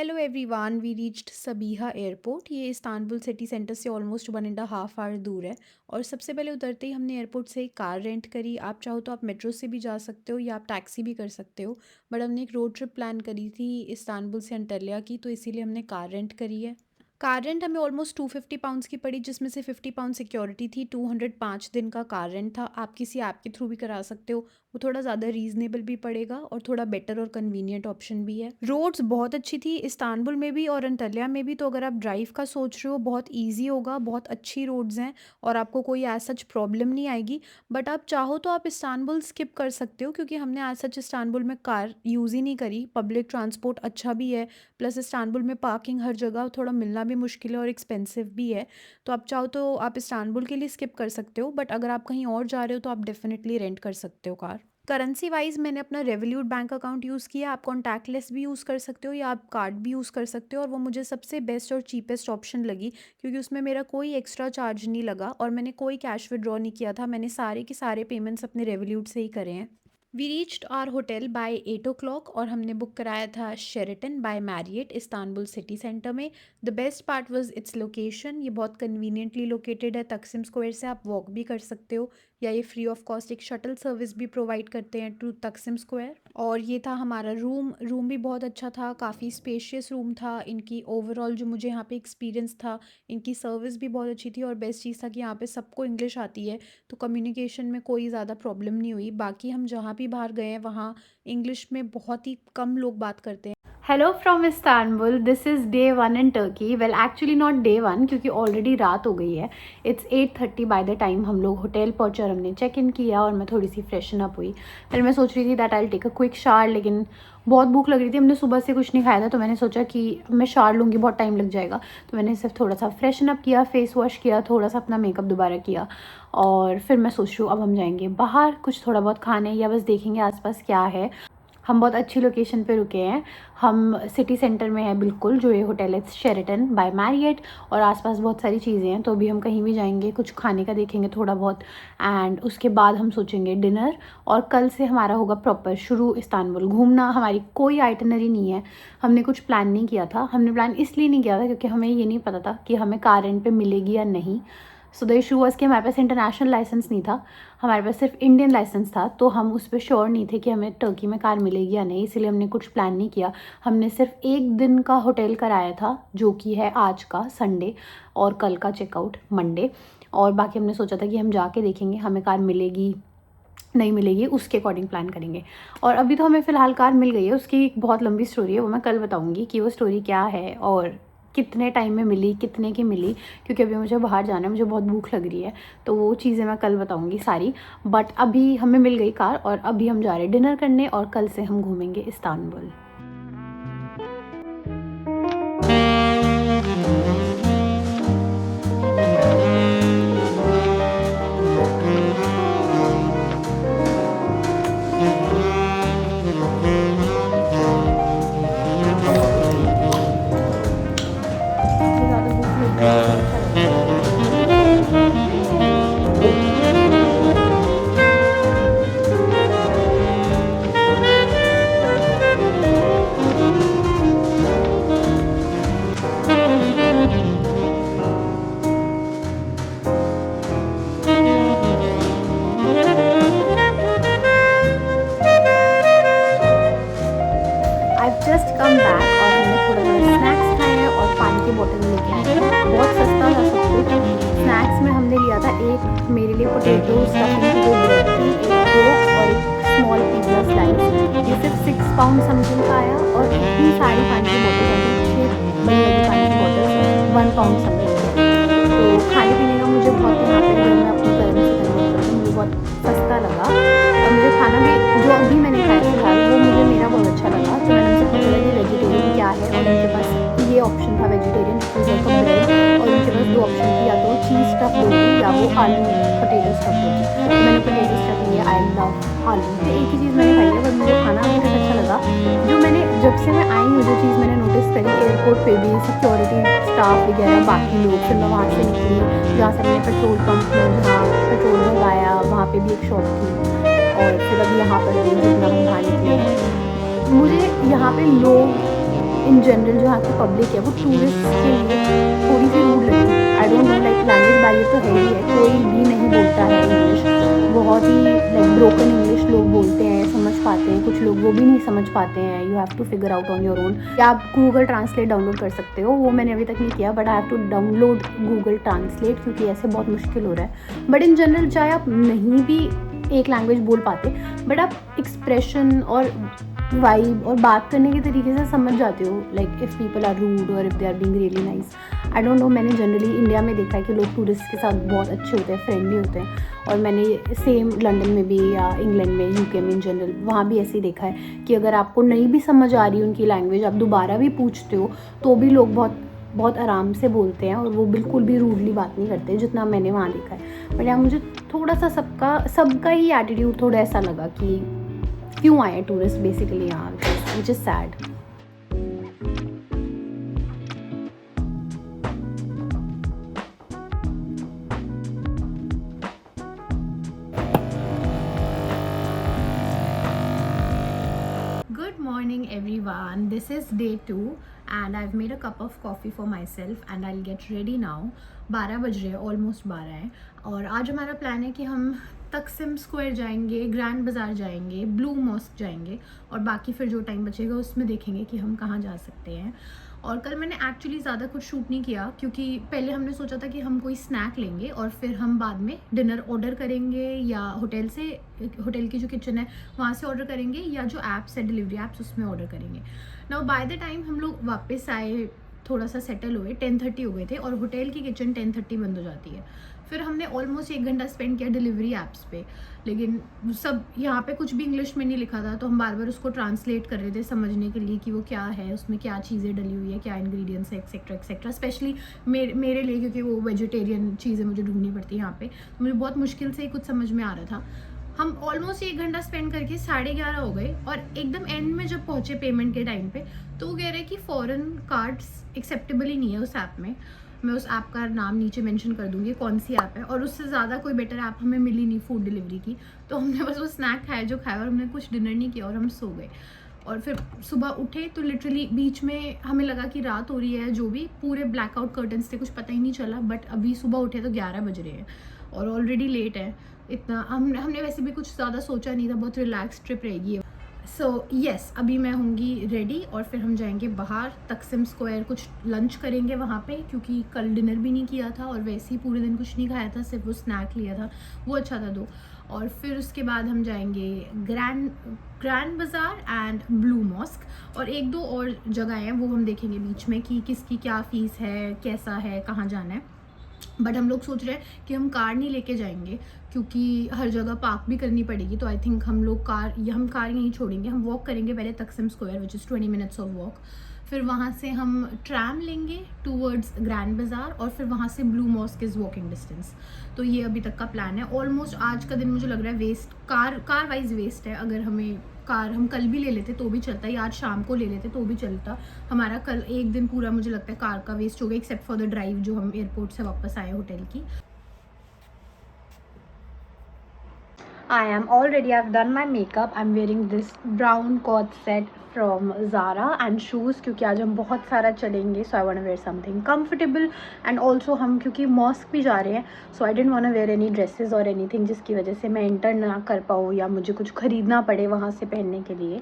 Hello everyone, we reached Sabiha airport. ये Istanbul city centre से almost 1.5 hour दूर है। और सबसे पहले उतरते ही हमने एयरपोर्ट से एक कार रेंट करी। आप चाहो तो आप मेट्रो से भी जा सकते हो या आप टैक्सी भी कर सकते हो, बट हमने एक रोड ट्रिप प्लान करी थी इस्तांबुल से अंटाल्या की, तो इसीलिए हमने कार रेंट करी है। कार रेंट हमें ऑलमोस्ट 250 की पड़ी, जिसमें से 50 पाउंड सिक्योरिटी थी। 205 दिन का कार रेंट था। आप किसी ऐप के थ्रू भी करा सकते हो, वो थोड़ा ज़्यादा रीजनेबल भी पड़ेगा और थोड़ा बेटर और कन्वीनियंट ऑप्शन भी है। रोड्स बहुत अच्छी थी इस्तांबुल में भी और अंटाल्या में भी, तो अगर आप ड्राइव का सोच रहे हो बहुत इजी होगा। बहुत अच्छी रोड्स हैं और आपको कोई एज सच प्रॉब्लम नहीं आएगी। बट आप चाहो तो आप इस्तांबुल स्किप कर सकते हो, क्योंकि हमने एज सच इस्तांबुल में कार यूज़ ही नहीं करी। पब्लिक ट्रांसपोर्ट अच्छा भी है, प्लस इस्तांबुल में पार्किंग हर जगह थोड़ा मिलना भी मुश्किल है और एक्सपेंसिव भी है। तो आप चाहो तो आप इस्तांबुल के लिए स्किप कर सकते हो, बट अगर आप कहीं और जा रहे हो तो आप डेफिनेटली रेंट कर सकते हो कार। करेंसी वाइज मैंने अपना रेवोल्यूट बैंक अकाउंट यूज़ किया। आप कॉन्टैक्टलेस भी यूज़ कर सकते हो या आप कार्ड भी यूज़ कर सकते हो, और वो मुझे सबसे बेस्ट और चीपेस्ट ऑप्शन लगी, क्योंकि उसमें मेरा कोई एक्स्ट्रा चार्ज नहीं लगा और मैंने कोई कैश विड्रॉ नहीं किया था। मैंने सारे के सारे पेमेंट्स अपने रेवोल्यूट से ही करे हैं। We reached our hotel by 8 o'clock और हमने बुक कराया था Sheraton by Marriott Istanbul city centre में। The best part was its location. ये बहुत कन्वीनियंटली लोकेटेड है। तकसिम स्क्वायर से आप वॉक भी कर सकते हो, या ये फ्री ऑफ कॉस्ट एक शटल सर्विस भी प्रोवाइड करते हैं टू तकसिम स्क्वायर। और ये था हमारा रूम भी बहुत अच्छा था, काफ़ी स्पेशियस रूम था। इनकी ओवरऑल जो मुझे यहाँ पे एक्सपीरियंस था, इनकी सर्विस भी बहुत अच्छी थी। और बेस्ट चीज़ था कि यहाँ पे सबको इंग्लिश आती है, तो कम्युनिकेशन में कोई ज़्यादा प्रॉब्लम नहीं हुई। बाकी हम जहाँ भी बाहर गए हैं वहाँ इंग्लिश में बहुत ही कम लोग बात करते हैं। Hello from Istanbul, this is day 1 in Turkey. Well actually not day 1, क्योंकि ऑलरेडी रात हो गई है। इट्स 8:30 बाय द टाइम हम लोग होटल पहुँचे और हमने चेक इन किया और मैं थोड़ी सी फ्रेशन अप हुई। फिर मैं सोच रही थी that I take a quick shower, लेकिन बहुत भूख लग रही थी। हमने सुबह से कुछ नहीं खाया था, तो मैंने सोचा कि मैं शावर लूँगी, बहुत टाइम लग जाएगा। तो मैंने सिर्फ थोड़ा सा फ्रेशन अप किया, फेस वॉश किया, थोड़ा सा अपना मेकअप दोबारा किया, और फिर मैं सोच रही हूँ अब हम जाएंगे बाहर कुछ थोड़ा बहुत खाने, या बस देखेंगे आसपास क्या है। हम बहुत अच्छी लोकेशन पे रुके हैं। हम सिटी सेंटर में है बिल्कुल, जो ये होटल है शेरेटन बाय मैरियट, और आसपास बहुत सारी चीज़ें हैं। तो अभी हम कहीं भी जाएंगे, कुछ खाने का देखेंगे थोड़ा बहुत, एंड उसके बाद हम सोचेंगे डिनर। और कल से हमारा होगा प्रॉपर शुरू इस्तांबुल घूमना। हमारी कोई आइटनरी नहीं है, हमने कुछ प्लान नहीं किया था। हमने प्लान इसलिए नहीं किया था क्योंकि हमें ये नहीं पता था कि हमें कार रेंट पे मिलेगी या नहीं। सो द इशू वॉज कि हमारे पास इंटरनेशनल लाइसेंस नहीं था, हमारे पास सिर्फ इंडियन लाइसेंस था। तो हम उस पर श्योर नहीं थे कि हमें टर्की में कार मिलेगी या नहीं, इसीलिए हमने कुछ प्लान नहीं किया। हमने सिर्फ एक दिन का होटल कराया था, जो कि है आज का संडे, और कल का चेकआउट मंडे। और बाकी हमने सोचा था कि हम जाके देखेंगे हमें कार मिलेगी नहीं मिलेगी, उसके अकॉर्डिंग प्लान करेंगे। और अभी तो हमें फ़िलहाल कार मिल गई है। उसकी एक बहुत लंबी स्टोरी है, वो मैं कल बताऊँगी कि वो स्टोरी क्या है और कितने टाइम में मिली, कितने की मिली, क्योंकि अभी मुझे बाहर जाना है, मुझे बहुत भूख लग रही है। तो वो चीज़ें मैं कल बताऊँगी सारी। बट अभी हमें मिल गई कार और अभी हम जा रहे हैं डिनर करने, और कल से हम घूमेंगे इस्तांबुल। मुझे ज़्यादा भूख लगी है तो अच्छा लग रहा है। आई जस्ट कम बैक और हमने थोड़ा थोड़ा स्नैक्स खाए हैं और पानी की बोतल लेके आए हैं। बहुत सस्ता था सब कुछ। स्नैक्स में हमने लिया था एक मेरे लिए पोटैटो स्टफिंग की कोई ब्रेड थी, एक कोक और एक स्मॉल पिज़्ज़ा स्लाइस। ये सिर्फ 6 पाउंड समथिंग का आया, और इतनी सारी पानी की बोतल्स आई थी, 6 बड़ी बड़ी पानी की बोतल्स 1 पाउंड समथिंग के। तो खाने पीने का मुझे बहुत, यहाँ पे अगर मैं अपनी करेंसी कन्वर्ट करती हूँ, मुझे बहुत सस्ता लगा। और मुझे खाना भी जो अभी मैंने खाया फिलहाल, वो मुझे मेरा बहुत अच्छा लगा। तो मैंने उनसे पूछा था कि वेजिटेरियन क्या है, और उनके पास ये ऑप्शन था वेजिटेरियन, लाइक अ ब्रेड। और उनके पास दो ऑप्शन थी, या तो चीज़ स्टफ रोटी या वो आलू पोटैटो स्टफ रोटी। तो मैंने पोटैटो स्टफ लिया। आई लव आलू, तो एक ही चीज़ मैंने खाई है, पर मुझे खाना अभी तक अच्छा लगा। जो मैंने जब से मैं आई हूँ, जो चीज़ मैंने नोटिस करी एयरपोर्ट पे भी, सिक्योरिटी स्टाफ वगैरह बाकी लोग, फिर मैं वहाँ से निकली जहाँ से मैंने पेट्रोल पंप में जहाँ पेट्रोल भरवाया, वहाँ पे भी एक शॉप थी। और फिर अभी यहाँ पर भी जितना हम बाहर निकले हैं, मुझे यहाँ पे लोग इन जनरल जो यहाँ की पब्लिक है वो टूरिस्ट के लिए थोड़ी सी रूड लगी। आई don't no, like language barrier तो है ही है, कोई भी नहीं बोलता है इंग्लिश, बहुत ही लाइक ब्रोकन इंग्लिश लोग बोलते हैं, समझ पाते हैं, कुछ लोग वो भी नहीं समझ पाते हैं। You have to figure out on your own. या आप गूगल ट्रांसलेट डाउनलोड कर सकते हो, वो मैंने अभी तक नहीं किया, but I have to download Google translate क्योंकि ऐसे बहुत मुश्किल हो रहा है। बट इन जनरल चाहे आप नहीं भी एक लैंग्वेज बोल पाते, बट आप एक्सप्रेशन और वाइब और बात करने के तरीके से समझ जाते हो, like if people are rude और if they are being really nice. I don't know, मैंने जनरली इंडिया में देखा है कि लोग टूरिस्ट के साथ बहुत अच्छे होते हैं, फ्रेंडली होते हैं, और मैंने सेम लंदन में भी या इंग्लैंड में, यूके में इन जनरल, वहाँ भी ऐसे ही देखा है कि अगर आपको नहीं भी समझ आ रही उनकी लैंग्वेज, आप दोबारा भी पूछते हो तो भी लोग बहुत बहुत आराम से बोलते हैं और वो बिल्कुल भी रूडली बात नहीं करते, जितना मैंने वहाँ देखा है। बट यहाँ मुझे थोड़ा सा सबका ही एटीट्यूड थोड़ा ऐसा लगा कि क्यों आए टूरिस्ट बेसिकली यहाँ, which is sad. Good morning everyone, this is day 2 and I've made a cup of coffee for myself and I'll get ready now। 12 बज रहे हैं, ऑलमोस्ट 12 है, और आज हमारा प्लान है कि हम तकसिम स्क्वायर जाएंगे, ग्रैंड बाज़ार जाएंगे, ब्लू मॉस्क जाएंगे, और बाकी फिर जो टाइम बचेगा उसमें देखेंगे कि हम कहाँ जा सकते हैं। और कल मैंने एक्चुअली ज़्यादा कुछ शूट नहीं किया क्योंकि पहले हमने सोचा था कि हम कोई स्नैक लेंगे और फिर हम बाद में डिनर ऑर्डर करेंगे, या होटल से, होटल की जो किचन है वहाँ से ऑर्डर करेंगे, या जो ऐप्स है डिलीवरी ऐप्स उसमें ऑर्डर करेंगे। नाउ बाय द टाइम हम लोग वापस आए, थोड़ा सा सेटल हुए, 10:30 हो गए थे, और होटल की किचन 10:30 बंद हो जाती है। फिर हमने ऑलमोस्ट 1 घंटा स्पेंड किया डिलीवरी ऐप्स पे, लेकिन सब यहाँ पे कुछ भी इंग्लिश में नहीं लिखा था, तो हम बार बार उसको ट्रांसलेट कर रहे थे समझने के लिए कि वो क्या है, उसमें क्या चीज़ें डली हुई है, क्या इंग्रेडिएंट्स है, एक्सेट्रा एक्सेट्रा। स्पेशली मेरे लिए, क्योंकि वो वेजिटेरियन चीज़ें मुझे ढूंढनी पड़ती है यहाँ पे, तो मुझे बहुत मुश्किल से ही कुछ समझ में आ रहा था। हम ऑलमोस्ट 1 घंटा स्पेंड करके 11:30 हो गए, और एकदम एंड में जब पहुँचे पेमेंट के टाइम पे, तो वो कह रहे कि फ़ॉरेन कार्ड्स एक्सेप्टेबल ही नहीं है उस ऐप में। मैं उस ऐप का नाम नीचे मेंशन कर दूंगी कौन सी ऐप है, और उससे ज़्यादा कोई बेटर ऐप हमें मिली नहीं फूड डिलीवरी की। तो हमने बस वो स्नैक खाया जो खाया, और हमने कुछ डिनर नहीं किया, और हम सो गए। और फिर सुबह उठे तो लिटरली बीच में हमें लगा कि रात हो रही है, जो भी पूरे ब्लैकआउट कर्टन्स थे, कुछ पता ही नहीं चला। बट अभी सुबह उठे तो 11 बज रहे हैं और ऑलरेडी लेट है। इतना हमने वैसे भी कुछ ज़्यादा सोचा नहीं था, बहुत रिलैक्स ट्रिप रहेगी। सो यस, अभी मैं होंगी रेडी, और फिर हम जाएंगे बाहर तकसिम स्क्वायर, कुछ लंच करेंगे वहाँ पे, क्योंकि कल डिनर भी नहीं किया था और वैसे ही पूरे दिन कुछ नहीं खाया था, सिर्फ वो स्नैक लिया था, वो अच्छा था दो। और फिर उसके बाद हम जाएंगे ग्रैंड बाज़ार एंड ब्लू मॉस्क, और 1-2 और जगह हैं वो हम देखेंगे बीच में कि किसकी क्या फ़ीस है, कैसा है, कहाँ जाना है। बट हम लोग सोच रहे हैं कि हम कार नहीं लेके जाएंगे, क्योंकि हर जगह पार्क भी करनी पड़ेगी, तो आई थिंक हम लोग कार यहीं छोड़ेंगे। हम वॉक करेंगे पहले Taksim square, which is 20 minutes of walk, फिर वहाँ से हम ट्रैम लेंगे टूवर्ड्स ग्रैंड बाज़ार, और फिर वहाँ से blue mosque is walking distance. तो ये अभी तक का प्लान है। ऑलमोस्ट आज का दिन मुझे लग रहा है वेस्ट, कार वाइज वेस्ट है। अगर हमें कार हम कल भी ले लेते तो भी चलता, या आज शाम को ले लेते तो भी चलता। हमारा कल एक दिन पूरा मुझे लगता है कार का वेस्ट हो गया, एक्सेप्ट फॉर द ड्राइव जो हम एयरपोर्ट से वापस आए होटल की। I am all ready. I've done my makeup. I'm wearing this brown coat set from Zara and shoes, क्योंकि आज हम बहुत सारा चलेंगे, so I want to wear something comfortable, and also हम क्योंकि मॉस्क भी जा रहे हैं, so I didn't want to wear any dresses or anything जिसकी वजह से मैं इंटर ना कर पाऊँ या मुझे कुछ ख़रीदना पड़े वहाँ से पहनने के लिए।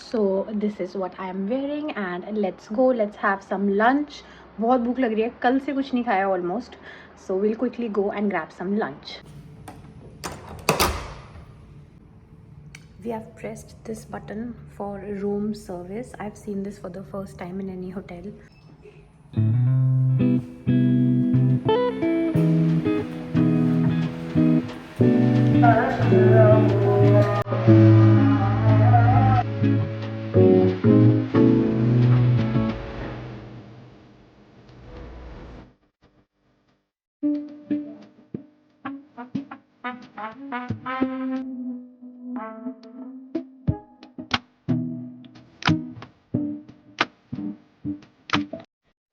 So this is what I am wearing and let's go. Let's have some lunch. बहुत भूख लग रही है, कल से कुछ नहीं खाया almost, so we'll quickly go and grab some lunch. We have pressed this button for room service. I've seen this for the first time in any hotel.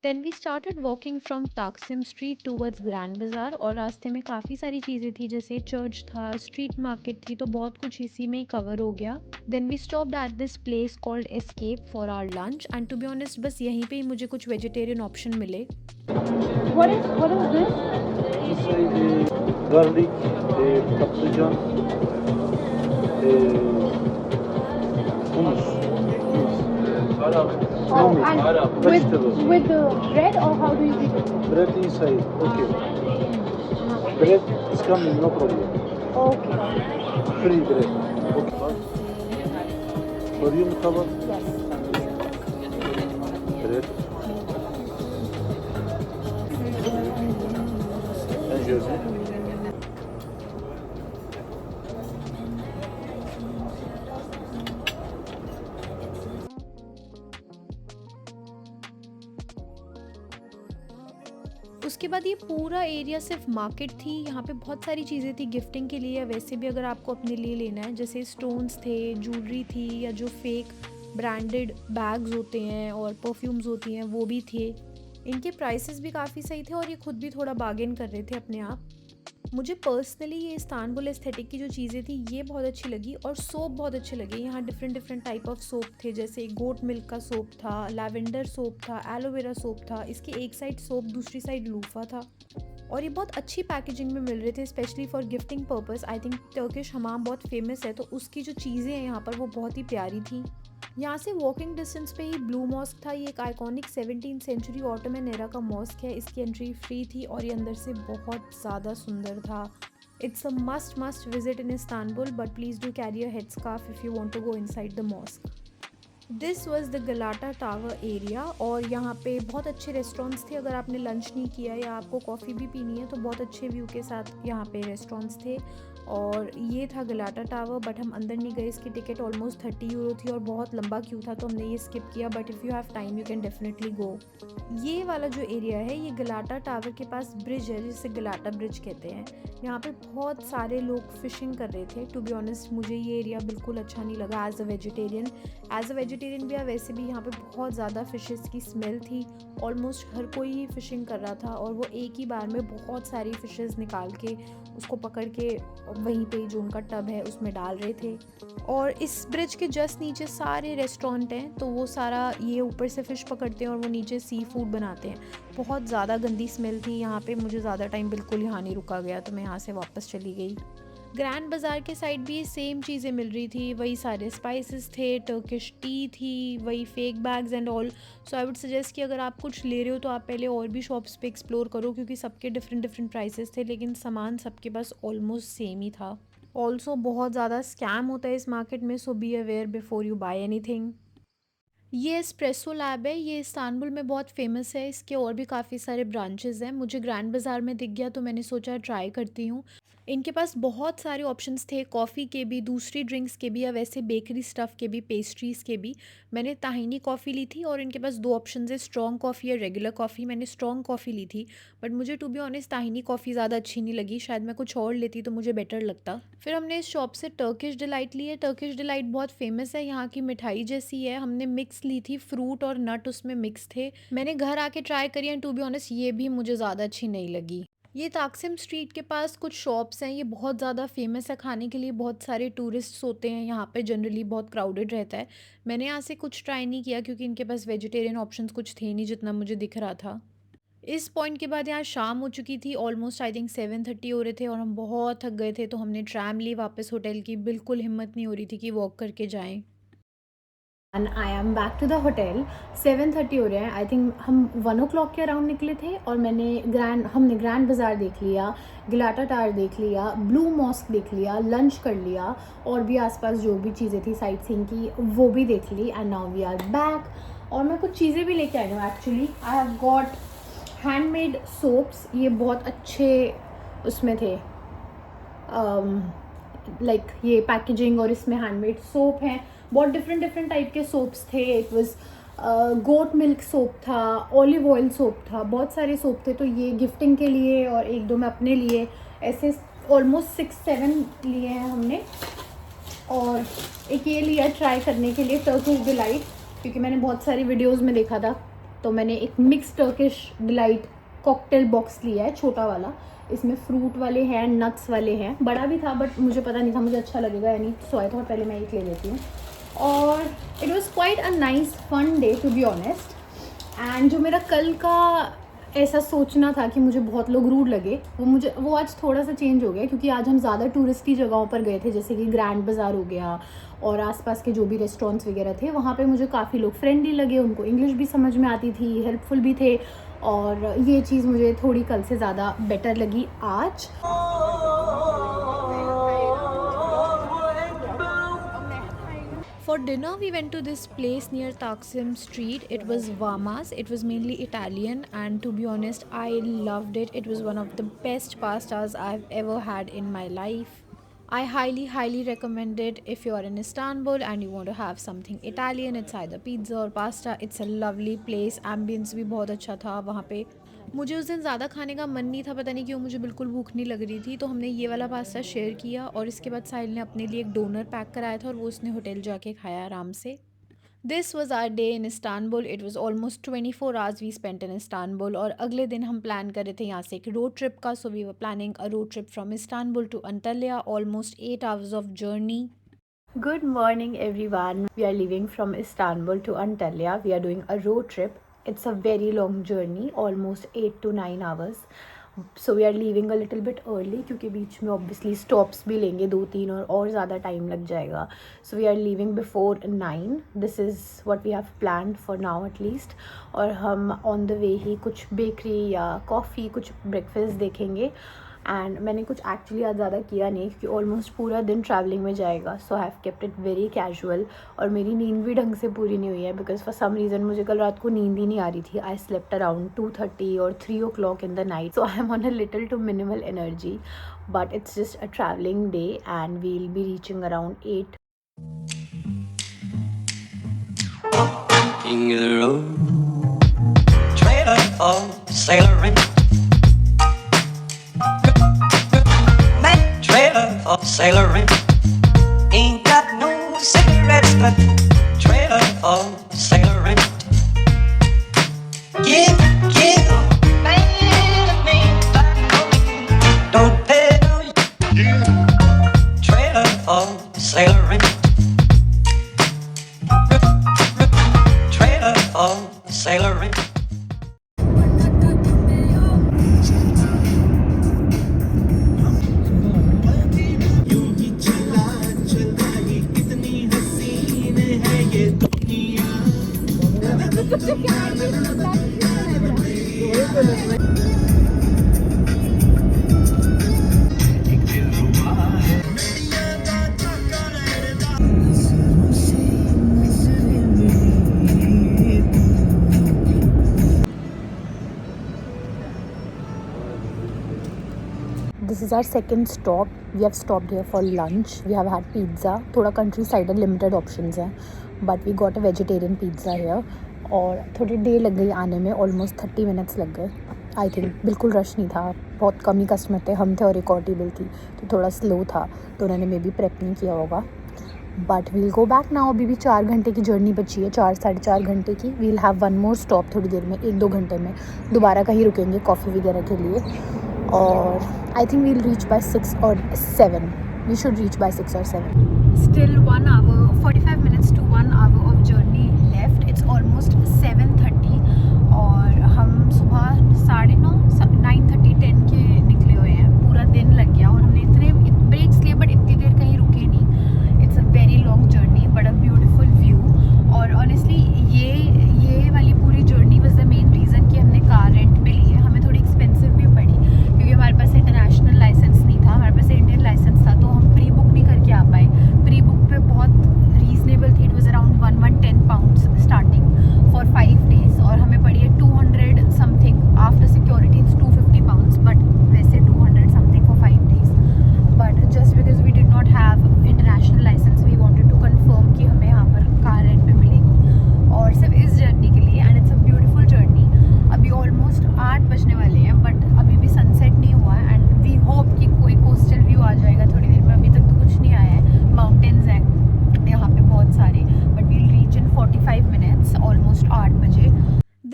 Then we started walking from Taksim street towards Grand Bazaar और रास्ते में काफ़ी सारी चीज़ें थी जैसे church था, street market थी, तो बहुत कुछ इसी में ही कवर हो गया। Then we stopped at this place called escape for our lunch and to be honest बस यहीं पे ही मुझे कुछ वेजिटेरियन ऑप्शन मिले। What is this? This is garlic, paprika, hummus. No meat, And vegetables. with the bread, or how do you eat it? Bread inside, okay. Bread is coming, no problem. Okay. Free bread. Okay. For you, Mustafa? Yes. Bread. And yours? उसके बाद ये पूरा area सिर्फ market थी। यहाँ पे बहुत सारी चीज़ें थी गिफ्टिंग के लिए या वैसे भी अगर आपको अपने लिए लेना है, जैसे स्टोन्स थे, ज्वेलरी थी या जो फेक ब्रांडेड बैग्स होते हैं और परफ्यूम्स होती हैं वो भी थे। इनके प्राइसेस भी काफ़ी सही थे और ये खुद भी थोड़ा बार्गेन कर रहे थे अपने आप। मुझे पर्सनली ये इस्तांबुल एस्थेटिक की जो चीज़ें थी ये बहुत अच्छी लगी और सोप बहुत अच्छे लगे। यहाँ different different type of soap थे जैसे गोट मिल्क का सोप था, लैवेंडर सोप था, एलोवेरा सोप था। इसकी एक साइड सोप दूसरी साइड लूफा था और ये बहुत अच्छी पैकेजिंग में मिल रहे थे specially for gifting purpose. I think Turkish हमाम बहुत फेमस है तो उसकी जो चीज़ें हैं यहाँ पर वो बहुत ही प्यारी थी। यहाँ से वॉकिंग डिस्टेंस पे ही ब्लू मॉस्क था। ये एक iconic 17th century Ottoman era का मॉस्क है। इसकी एंट्री फ्री थी और ये अंदर से बहुत ज़्यादा सुंदर था। It's a must visit in Istanbul but please do carry a head scarf if you want to go inside the mosque. This was the Galata tower area और यहाँ पे बहुत अच्छे रेस्टोरेंट्स थे। अगर आपने लंच नहीं किया या आपको कॉफ़ी भी पीनी है तो बहुत अच्छे व्यू के साथ यहाँ पे रेस्टोरेंट्स थे। और ये था गलाटा टावर बट हम अंदर नहीं गए। इसकी टिकट ऑलमोस्ट 30 यूरो थी और बहुत लंबा क्यू था तो हमने ये स्किप किया। But if you have time you can definitely go. ये वाला जो एरिया है ये गलाटा टावर के पास ब्रिज है जिसे गलाटा ब्रिज कहते हैं। यहाँ पे बहुत सारे लोग फिशिंग कर रहे थे। टू बी ऑनेस्ट मुझे ये एरिया बिल्कुल अच्छा नहीं लगा एज अ वेजिटेरियन भी। वैसे भी यहाँ पे बहुत ज़्यादा फिशेस की स्मेल थी। ऑलमोस्ट हर कोई ही फिशिंग कर रहा था और वो एक ही बार में बहुत सारी फिशेस निकाल के उसको पकड़ के वहीं पे जो उनका टब है उसमें डाल रहे थे। और इस ब्रिज के जस्ट नीचे सारे रेस्टोरेंट हैं तो वो सारा ये ऊपर से फ़िश पकड़ते हैं और वो नीचे सी फूड बनाते हैं। बहुत ज़्यादा गंदी स्मेल थी यहाँ पे। मुझे ज़्यादा टाइम बिल्कुल यहाँ नहीं रुका गया तो मैं यहाँ से वापस चली गई। ग्रैंड बाज़ार के साइड भी सेम चीज़ें मिल रही थी। वही सारे स्पाइसेस थे, टर्किश टी थी, वही fake bags and all. So I would suggest कि अगर आप कुछ ले रहे हो तो आप पहले और भी शॉप्स पे एक्सप्लोर करो क्योंकि सबके डिफरेंट प्राइसेस थे लेकिन सामान सबके पास ऑलमोस्ट सेम ही था। ऑल्सो बहुत ज़्यादा स्कैम होता है इस मार्केट में so be aware before you buy anything. ये एस्प्रेसो लैब है। ये इस्तांबुल में बहुत फेमस है। इसके और भी काफ़ी सारे ब्रांचेस हैं। मुझे ग्रैंड बाज़ार में दिख गया तो मैंने सोचा ट्राई करती हूँ। इनके पास बहुत सारे ऑप्शंस थे, कॉफ़ी के भी, दूसरी ड्रिंक्स के भी या वैसे बेकरी स्टफ़ के भी, पेस्ट्रीज़ के भी। मैंने ताहिनी कॉफ़ी ली थी और इनके पास 2 ऑप्शंस है, स्ट्रॉन्ग कॉफ़ी या रेगुलर कॉफ़ी। मैंने स्ट्रॉन्ग कॉफ़ी ली थी बट मुझे to be honest tahini coffee ज़्यादा अच्छी नहीं लगी। शायद मैं कुछ और लेती तो मुझे बेटर लगता। फिर हमने इस शॉप से टर्किश डिलाइट ली है। टर्किश डिलाइट बहुत फेमस है, यहाँ की मिठाई जैसी है। हमने मिक्स ली थी, फ्रूट और नट उसमें मिक्स थे। मैंने घर आके ट्राई करी एंड टू बी ऑनेस्ट ये भी मुझे ज़्यादा अच्छी नहीं लगी। ये ताकसिम स्ट्रीट के पास कुछ शॉप्स हैं। ये बहुत ज़्यादा फेमस है खाने के लिए। बहुत सारे टूरिस्ट्स होते हैं यहाँ पे, जनरली बहुत क्राउडेड रहता है। मैंने यहाँ से कुछ ट्राई नहीं किया क्योंकि इनके पास वेजिटेरियन ऑप्शंस कुछ थे नहीं जितना मुझे दिख रहा था। इस पॉइंट के बाद यहाँ शाम हो चुकी थी। ऑलमोस्ट आई थिंक 7:30 हो रहे थे और हम बहुत थक गए थे तो हमने ट्रैम ली वापस होटल की। बिल्कुल हिम्मत नहीं हो रही थी कि वॉक करके जाएं। And I am back to the hotel. 7:30 हो रहे हैं। आई थिंक हम 1 o'clock के अराउंड निकले थे और हमने ग्रैंड बाज़ार देख लिया, गलाटा टावर देख लिया, ब्लू मॉस्क देख लिया, लंच कर लिया और भी आसपास जो भी चीज़ें थी साइट सीइंग की वो भी देख ली। And now we are back. और मैं कुछ चीज़ें भी लेके आई हूँ actually. I have got handmade soaps. ये बहुत अच्छे उसमें थे, लाइक ये पैकेजिंग और इसमें हैंडमेड सोप हैं। बहुत डिफरेंट टाइप के सोप्स थे। It was goat milk soap था, ऑलिव ऑयल सोप था, बहुत सारे सोप थे। तो ये गिफ्टिंग के लिए और 1-2 मैं अपने लिए, ऐसे ऑलमोस्ट 6-7 लिए हैं हमने। और एक ये लिया ट्राई करने के लिए, टर्किश डिलाइट, क्योंकि मैंने बहुत सारी वीडियोज़ में देखा था तो मैंने एक mix Turkish delight cocktail box लिया है, छोटा वाला। इसमें फ्रूट वाले हैं, नट्स वाले हैं, बड़ा भी था बट मुझे पता नहीं था मुझे अच्छा लगेगा यानी, सो आई थॉट पहले मैं एक ले लेती हूँ। और it was quite a nice fun day to be honest. And जो मेरा कल का ऐसा सोचना था कि मुझे बहुत लोग रूड लगे, वो आज थोड़ा सा चेंज हो गया, क्योंकि आज हम ज़्यादा टूरिस्टी जगहों पर गए थे, जैसे कि ग्रैंड बाज़ार हो गया और आसपास के जो भी रेस्टोरेंट्स वगैरह थे, वहाँ पे मुझे काफ़ी लोग फ्रेंडली लगे, उनको इंग्लिश भी समझ में आती थी, हेल्पफुल भी थे, और ये चीज़ मुझे थोड़ी कल से ज़्यादा बेटर लगी आज। For dinner, we went to this place near Taksim Street. It was Vama's. It was mainly Italian, and to be honest, I loved it. It was one of the best pastas I've ever had in my life. I highly recommend it if you are in Istanbul and you want to have something Italian. It's either pizza or pasta. It's a lovely place. Ambience भी बहुत अच्छा था वहाँ पे। मुझे उस दिन ज़्यादा खाने का मन नहीं था, पता नहीं क्यों, मुझे बिल्कुल भूख नहीं लग रही थी, तो हमने ये वाला पास्ता शेयर किया और इसके बाद साहिल ने अपने लिए एक डोनर पैक कराया था और वो उसने होटल जाके खाया आराम से। This was our day in Istanbul. It was almost 24 hours we spent in Istanbul. और अगले दिन हम प्लान कर रहे थे यहाँ से एक रोड ट्रिप का, so we were planning a road trip from Istanbul to Antalya, almost 8 hours of journey. Good morning everyone. We are leaving from Istanbul to Antalya. We are doing a road trip. It's a very long journey, almost 8 to 9 hours. So we are leaving a little bit early क्योंकि बीच में obviously stops भी लेंगे 2-3 और ज़्यादा time लग जाएगा. So we are leaving before 9. This is what we have planned for now at least. और हम on the way ही कुछ बेकरी या कॉफ़ी, कुछ ब्रेकफास्ट देखेंगे. एंड मैंने कुछ एक्चुअली आज ज़्यादा किया नहीं क्योंकि ऑलमोस्ट पूरा दिन ट्रैवलिंग में जाएगा, so I have kept it very casual. और मेरी नींद भी ढंग से पूरी नहीं हुई है बिकॉज फॉर सम रीज़न मुझे कल रात को नींद ही नहीं आ रही थी. आई स्लेप्ट अराउंड 2:30 और 3 o'clock in the night, so I am on a little too minimal energy, but it's just a travelling day and we will be reaching around 8. Trailer for sailoring. Trailer for sailoring. Ain't got no cigarettes, but trailer for sailoring. Give, don't pay no. Trailer for sailoring. Trailer for sailoring. This is our second stop. We have stopped here for lunch. We have had pizza. थोड़ा countryside limited options हैं, but we got a vegetarian pizza here. और थोड़ी देर लग गई आने में, almost 30 minutes लग गए आई थिंक. बिल्कुल रश नहीं था, बहुत कम ही कस्टमर थे, हम थे और एक और टेबल थी, तो थोड़ा स्लो था, तो उन्होंने मे बी प्रेप नहीं किया होगा. But we'll go back now. अभी भी 4 घंटे की जर्नी बची है, 4-4.5 घंटे की. We'll have one more stop थोड़ी देर में, 1-2 घंटे में दोबारा कहीं रुकेंगे कॉफ़ी वगैरह के लिए. और I think we'll reach by 6 or 7. We should reach by 6 or 7. Still 1 hour, 45 minutes to 1 hour of journey left. It's almost 7:30 और हम सुबह 9:30, 9:30, 10 के निकले हुए हैं. पूरा दिन लग गया और हमने इतने ब्रेक्स लिए बट इतनी देर कहीं रुके नहीं. It's a very long journey but a beautiful view. और ऑनेस्टली ये वाली पूरी journey was the main reason कि हमने कार रेंट पे ली है. हमें थोड़ी एक्सपेंसिव भी पड़ी क्योंकि हमारे पास इंटरनेशनल लाइसेंस नहीं था, हमारे पास इंडियन लाइसेंस था, तो हम प्री बुक नहीं करके आ पाए. प्री बुक पे बहुत रीजनेबल थी. It was around 110 pounds starting for 5 days और हमें पड़ी है 200 something. After security it's 250 pounds, but वैसे 200 something for 5 days.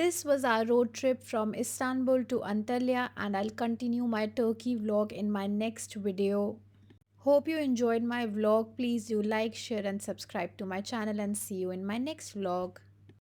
this was our road trip from Istanbul to Antalya, and I'll continue my Turkey vlog in my next video. Hope you enjoyed my vlog. Please do like, share and subscribe to my channel, and see you in my next vlog.